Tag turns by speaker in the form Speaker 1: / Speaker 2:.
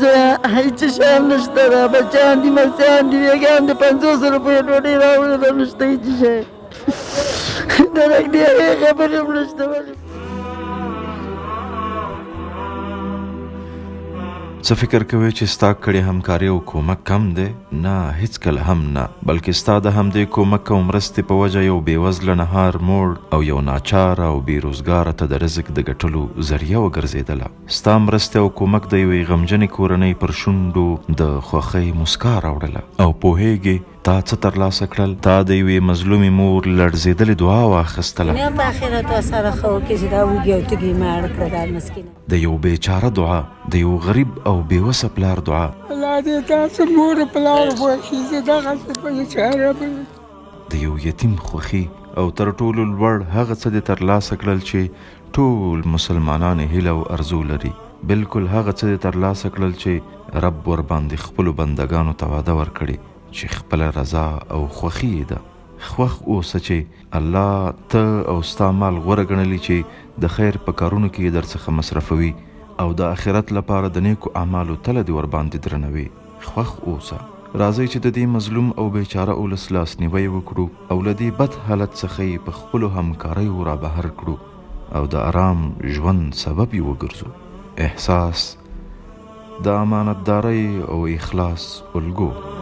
Speaker 1: هیڅ شی هم نشته، دا بچیان دي مستیان دي ویګیان دي، 50 روپۍ ډوډۍ راوړله نشته هیڅ شی. د نږدې هغې خبرې هم نشته.
Speaker 2: څه فکر کوي چې ستا کړی همکاري او کومک کم دی؟ نه، هیڅکله هم نه، بلکې ستا د همدې کومک او مرستې په وجه یو بېوزله نهار موړ او یو ناچاره او بېروزګاره ته د رزق د ګټلو ذریعه وګرځېدله. ستا مرستې او کومک د یوې غمجنې کورنۍ پر شونډو د خوښۍ مسکا راوړله. او پوهېږې تا څه ترلاسه کړل؟ تا د یوې مظلومې مور لړزېدلې دعا واخیستله.
Speaker 3: دنیا په آخرت سره ښه وکړي چې دا وږي او تږي مه اړ کړه دا مسکینه.
Speaker 2: د یو بیچاره دعا، د یو غریب او بېوسه پلار دعا.
Speaker 4: الله دې تاسو مور پلار خوښي زه دغسې بیچاره به
Speaker 2: د یو یتیم خوښي او تر ټولو لوړ هغه څه دې ترلاسه کړل چې ټول مسلمانان هیله او ارزو لري. بلکل هغه څه دې ترلاسه کړل چې رب ورباندې خپلو بندګانو ته وعده ورکړې چې خپله رضا او خوښي یې ده. خوښ اوسه چې الله ته او ستا مال غوره ګڼلي چې د خیر په کارونو کې یې درڅخه مصرفوي او د آخرت لپاره د نیکو اعمالو تله دې ورباندې درنوي. خوښ اوسه. راځئ چې د دې مظلوم او بیچاره اولس لاسنیوی وکړو او له دې بد حالت څخه یې په خپلو همکاریو رابهر کړو او د آرام ژوند سبب یې وګرځو. احساس د امانتدارۍ او اخلاص الګو.